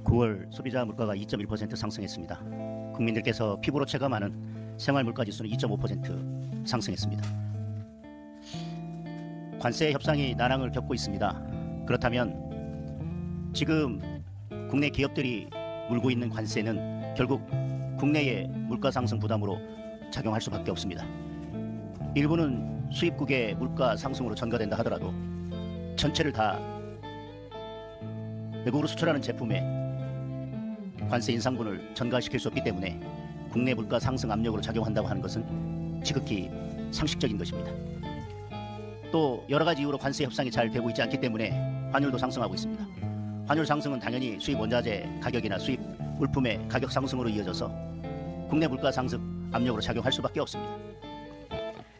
(9월) 소비자 물가가 2.1% 상승했습니다. 국민들께서 피부로 체감하는 생활 물가 지수는 2.5% 상승했습니다. 관세 협상이 난항을 겪고 있습니다. 그렇다면 지금 국내 기업들이 물고 있는 관세는 결국 국내의 물가 상승 부담으로 작용할 수밖에 없습니다. 일부는 수입국의 물가 상승으로 전가된다 하더라도 전체를 다 외국으로 수출하는 제품에 관세 인상분을 전가시킬 수 없기 때문에 국내 물가 상승 압력으로 작용한다고 하는 것은 지극히 상식적인 것입니다. 또 여러 가지 이유로 관세 협상이 잘 되고 있지 않기 때문에 환율도 상승하고 있습니다. 환율 상승은 당연히 수입 원자재 가격이나 수입 물품의 가격 상승으로 이어져서 국내 물가 상승 압력으로 작용할 수밖에 없습니다.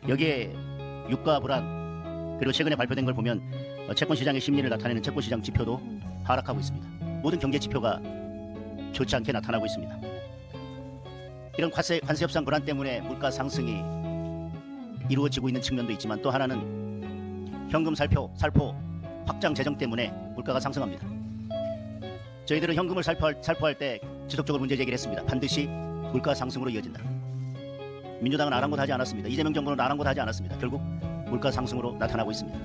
여기에 유가 불안, 그리고 최근에 발표된 걸 보면 채권시장의 심리를 나타내는 채권시장 지표도 하락하고 있습니다. 모든 경제 지표가 좋지 않게 나타나고 있습니다. 이런 관세 협상 불안 때문에 물가 상승이 이루어지고 있는 측면도 있지만 또 하나는 현금 살포 확장 재정 때문에 물가가 상승합니다. 저희들은 현금을 살포할 때 지속적으로 문제 제기를 했습니다. 반드시 물가 상승으로 이어진다. 민주당은 아랑곳하지 않았습니다. 이재명 정부는 아랑곳하지 않았습니다. 결국 물가 상승으로 나타나고 있습니다.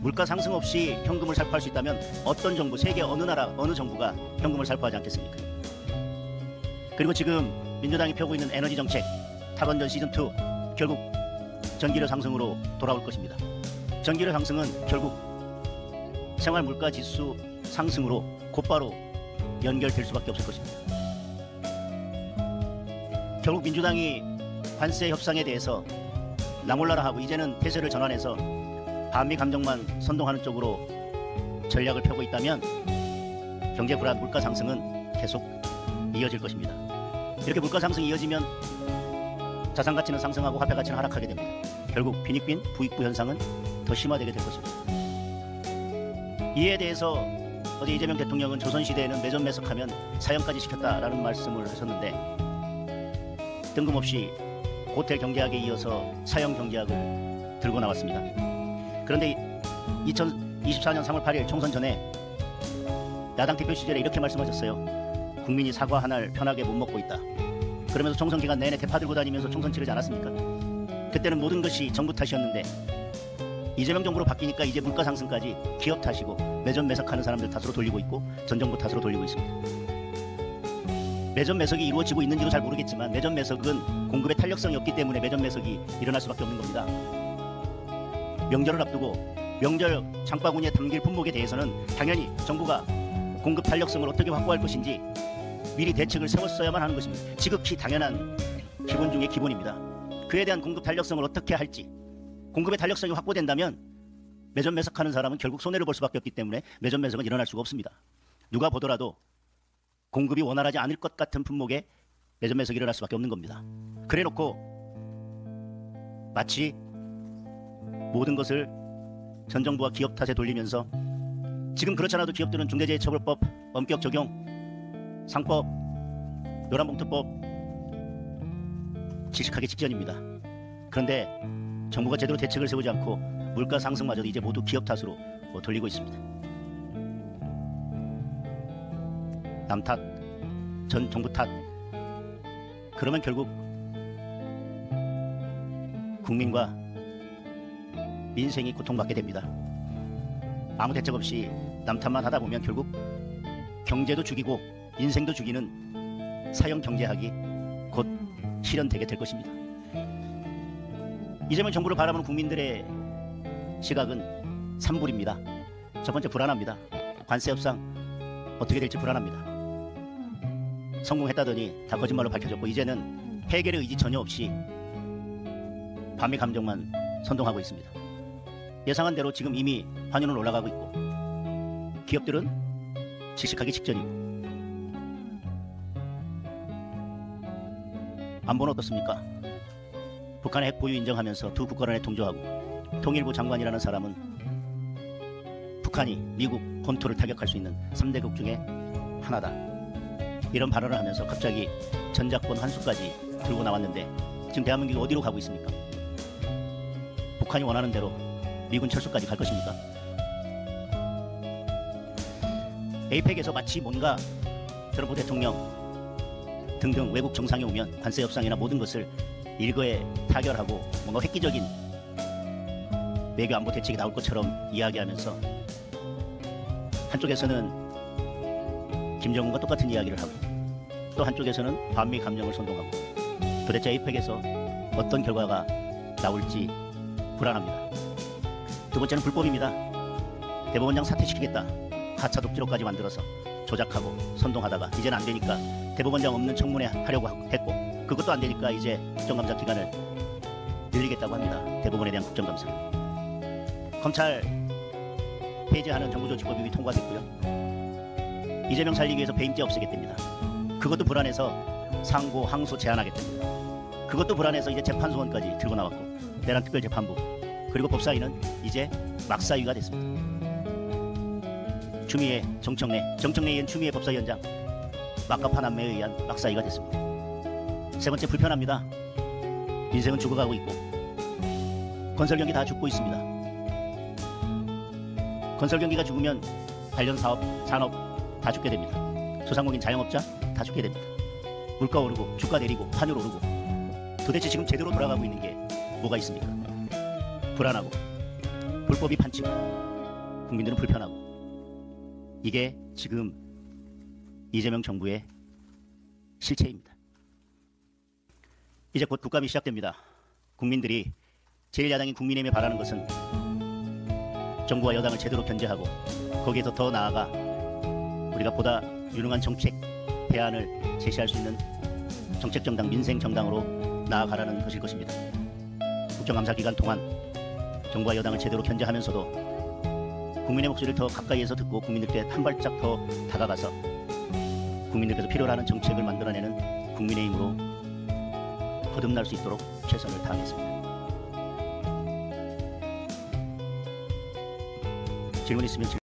물가 상승 없이 현금을 살포할 수 있다면 어떤 정부, 세계 어느 나라, 어느 정부가 현금을 살포하지 않겠습니까? 그리고 지금 민주당이 펴고 있는 에너지 정책, 탈원전 시즌2 결국 전기료 상승으로 돌아올 것입니다. 전기료 상승은 결국 생활 물가 지수 상승으로 곧바로 연결될 수밖에 없을 것입니다. 결국 민주당이 관세 협상에 대해서 나몰라라 하고 이제는 태세를 전환해서 반미 감정만 선동하는 쪽으로 전략을 펴고 있다면 경제 불안, 물가 상승은 계속 이어질 것입니다. 이렇게 물가 상승이 이어지면 자산 가치는 상승하고 화폐 가치는 하락하게 됩니다. 결국 빈익빈 부익부 현상은 더 심화되게 될 것입니다. 이에 대해서 어제 이재명 대통령은 조선시대에는 매점매석하면 사형까지 시켰다라는 말씀을 하셨는데 뜬금없이 호텔 경제학에 이어서 사형 경제학을 들고 나왔습니다. 그런데 2024년 3월 8일 총선 전에 야당 대표 시절에 이렇게 말씀하셨어요. 국민이 사과 하나를 편하게 못 먹고 있다. 그러면서 총선 기간 내내 대파 들고 다니면서 총선 치르지 않았습니까? 그때는 모든 것이 정부 탓이었는데 이재명 정부로 바뀌니까 이제 물가 상승까지 기업 탓이고 매점 매석하는 사람들 탓으로 돌리고 있고 전 정부 탓으로 돌리고 있습니다. 매점 매석이 이루어지고 있는지도 잘 모르겠지만 매점 매석은 공급의 탄력성이 없기 때문에 매점 매석이 일어날 수밖에 없는 겁니다. 명절을 앞두고 명절 장바구니에 담길 품목에 대해서는 당연히 정부가 공급 탄력성을 어떻게 확보할 것인지 미리 대책을 세웠어야만 하는 것입니다. 지극히 당연한 기본 중의 기본입니다. 그에 대한 공급 탄력성을 어떻게 할지, 공급의 탄력성이 확보된다면 매점 매석하는 사람은 결국 손해를 볼 수밖에 없기 때문에 매점 매석은 일어날 수가 없습니다. 누가 보더라도 공급이 원활하지 않을 것 같은 품목에 매점 매석이 일어날 수밖에 없는 겁니다. 그래놓고 마치 모든 것을 전 정부와 기업 탓에 돌리면서 지금 그렇잖아도 기업들은 중대재해처벌법 엄격 적용, 상법, 노란봉투법 질식하기 직전입니다. 그런데 정부가 제대로 대책을 세우지 않고 물가 상승마저도 이제 모두 기업 탓으로 돌리고 있습니다. 남 탓, 전 정부 탓. 그러면 결국 국민과 민생이 고통받게 됩니다. 아무 대책 없이 남 탓만 하다 보면 결국 경제도 죽이고 인생도 죽이는 사형 경제학이 곧 실현되게 될 것입니다. 이재명 정부를 바라보는 국민들의 시각은 삼불입니다. 첫 번째, 불안합니다. 관세 협상 어떻게 될지 불안합니다. 성공했다더니 다 거짓말로 밝혀졌고 이제는 해결의 의지 전혀 없이 반미 감정만 선동하고 있습니다. 예상한 대로 지금 이미 환율은 올라가고 있고 기업들은 질식하기 직전이고 안보는 어떻습니까? 북한의 핵 보유 인정하면서 두 국가 간에 통조하고 통일부 장관이라는 사람은 북한이 미국 본토를 타격할 수 있는 3대국 중에 하나다. 이런 발언을 하면서 갑자기 전작권 환수까지 들고 나왔는데 지금 대한민국이 어디로 가고 있습니까? 북한이 원하는 대로 미군 철수까지 갈 것입니까? 에이펙에서 마치 뭔가 트럼프 대통령 등등 외국 정상이 오면 관세 협상이나 모든 것을 일거에 타결하고 뭔가 획기적인 외교 안보 대책이 나올 것처럼 이야기하면서 한쪽에서는 김정은과 똑같은 이야기를 하고 또 한쪽에서는 반미 감정을 선동하고 도대체 에이펙에서 어떤 결과가 나올지 불안합니다. 두 번째는 불법입니다. 대법원장 사퇴시키겠다. 가짜 독지록까지 만들어서 조작하고 선동하다가 이제는 안 되니까 대법원장 없는 청문회 하려고 했고 그것도 안 되니까 이제 국정감사 기간을 늘리겠다고 합니다. 대법원에 대한 국정감사를. 검찰 폐지하는 정부조직법 위반이 통과됐고요. 이재명 살리기 위해서 배임죄 없애겠답니다. 그것도 불안해서 상고, 항소 제한하겠답니다. 그것도 불안해서 이제 재판소원까지 들고 나왔고 내란특별재판부 그리고 법사위는 이제 막사위가 됐습니다. 추미애, 정청래에 의한 추미애 법사위원장 막가파 남매에 의한 막사위가 됐습니다. 세 번째 불편합니다. 인생은 죽어가고 있고 건설 경기 다 죽고 있습니다. 건설 경기가 죽으면 관련 사업, 산업 다 죽게 됩니다. 소상공인 자영업자 다 죽게 됩니다. 물가 오르고 주가 내리고 환율 오르고 도대체 지금 제대로 돌아가고 있는 게 뭐가 있습니까? 불안하고 불법이 판치고 국민들은 불편하고 이게 지금 이재명 정부의 실체입니다. 이제 곧 국감이 시작됩니다. 국민들이 제1야당인 국민의힘에 바라는 것은 정부와 여당을 제대로 견제하고 거기에서 더 나아가 우리가 보다 유능한 정책 대안을 제시할 수 있는 정책정당, 민생정당으로 나아가라는 것일 것입니다. 국정감사 기간 동안 정부와 여당을 제대로 견제하면서도 국민의 목소리를 더 가까이에서 듣고 국민들께 한 발짝 더 다가가서 국민들께서 필요로 하는 정책을 만들어내는 국민의힘으로 거듭날 수 있도록 최선을 다하겠습니다. 질문 있으면